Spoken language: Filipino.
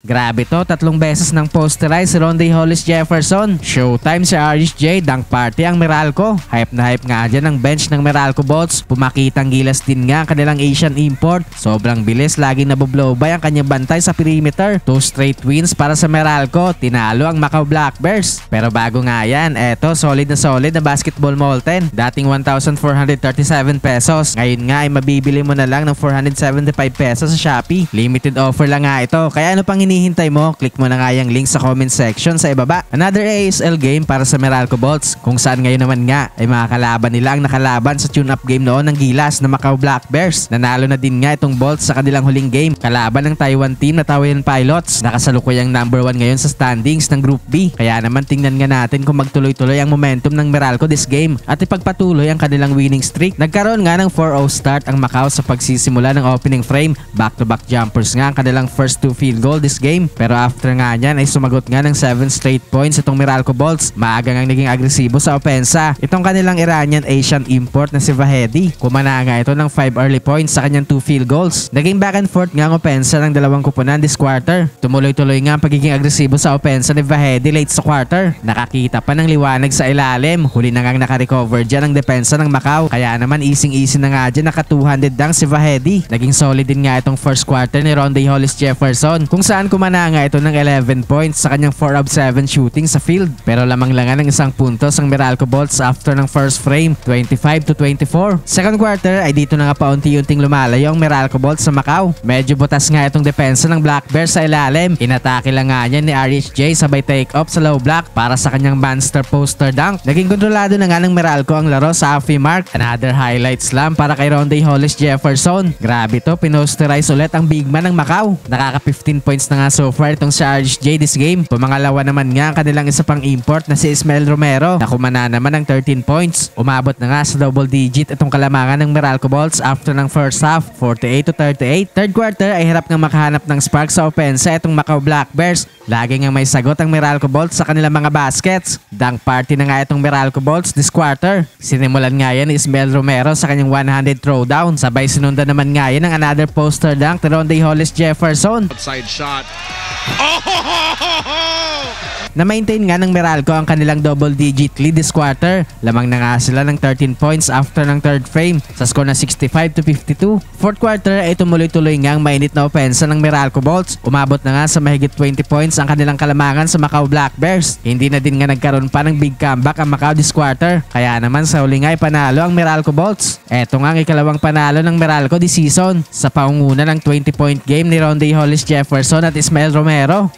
Grabe to, 3 beses ng posterize si Rondae Hollis Jefferson. Showtime si RSJ, dunk party ang Meralco. Hype na hype nga dyan ang bench ng Meralco Bolts. Pumakitang gilas din nga ang kanilang Asian import. Sobrang bilis, laging naboblow by ang kanyang bantay sa perimeter. 2 straight wins para sa Meralco. Tinalo ang Macau Black Bears. Pero bago nga yan, eto solid na basketball molten. Dating 1,437 pesos. Ngayon nga ay mabibili mo na lang ng 475 pesos sa Shopee. Limited offer lang nga ito. Kaya ano pang hinihintay mo? Click mo na nga yung link sa comment section sa ibaba. Another ASL game para sa Meralco Bolts. Kung saan ngayon naman nga ay mga kalaban nila ang nakalaban sa tune-up game noon ng Gilas na Macau Black Bears. Nanalo na din nga itong Bolts sa kanilang huling game. Kalaban ng Taiwan team na Taoyuan Pilots. Nakasalukuyang number 1 ngayon sa standings ng Group B. Kaya naman tingnan nga natin kung magtuloy-tuloy ang momentum ng Meralco this game at ipagpatuloy ang kanilang winning streak. Nagkaroon nga ng 4-0 start ang Macau sa pagsisimula ng opening frame. Back-to-back jumpers nga ang kanilang first 2 field goal this game. Pero after nga niyan ay sumagot nga ng 7 straight points itong Meralco Bolts. Maaga ngang naging agresibo sa opensa itong kanilang Iranian Asian import na si Vahedi. Kumana nga ito ng 5 early points sa kanyang 2 field goals. Naging back and forth nga ang opensa ng dalawang kupunan this quarter. Tumuloy-tuloy nga ang pagiging agresibo sa opensa ni Vahedi late sa quarter. Nakakita pa ng liwanag sa ilalim. Huli na ngang nakarecover dyan ang depensa ng Macau. Kaya naman easy na nga dyan naka 200 dunk si Vahedi. Naging solid din nga itong first quarter ni Rondae Hollis Jefferson kung saan kumana nga ito ng 11 points sa kanyang 4 of 7 shooting sa field. Pero lamang lang ng isang puntos ang Meralco Bolts after ng first frame, 25-24. Second quarter ay dito na nga paunti-unting lumalayo ang Meralco Bolts sa Macau. Medyo butas nga itong depensa ng Black Bears sa ilalim. Inatake lang nga niya ni RHJ sabay take off sa low block para sa kanyang monster poster dunk. Naging kontrolado na nga ng Meralco ang laro sa halfway mark. Another highlight slam para kay Rondae Hollis Jefferson. Grabe to, pinosterize ulit ang big man ng Macau. Nakaka 15 points na nga so far itong si RHJ this game. Pumangalawa naman nga ang kanilang isa pang import na si Ismael Romero. Nakumana naman ng 13 points. Umabot na nga sa double digit itong kalamangan ng Meralco Bolts after ng first half, 48-38. Third quarter ay hirap nga makahanap ng spark sa opensa itong Macau Black Bears. Lagi nga may sagot ang Meralco Bolts sa kanilang mga baskets. Dunk party na nga itong Meralco Bolts this quarter. Sinimulan nga yan ni Ismael Romero sa kanyang 100 throwdown. Sabay sinundan naman nga yan ng another poster dunk ni Rondae Hollis Jefferson. Outside shot. Na-maintain nga ng Meralco ang kanilang double-digit lead this quarter. Lamang na nga sila ng 13 points after ng third frame sa score na 65-52. Fourth quarter ay tumuloy-tuloy nga ang mainit na opensa ng Meralco Bolts. Umabot na nga sa mahigit 20 points ang kanilang kalamangan sa Macau Black Bears. Hindi na din nga nagkaroon pa ng big comeback ang Macau this quarter. Kaya naman sa huli nga ay panalo ang Meralco Bolts. Eto nga ang ikalawang panalo ng Meralco this season sa paunguna ng 20-point game ni Rondae Hollis Jefferson at Ismael Romero.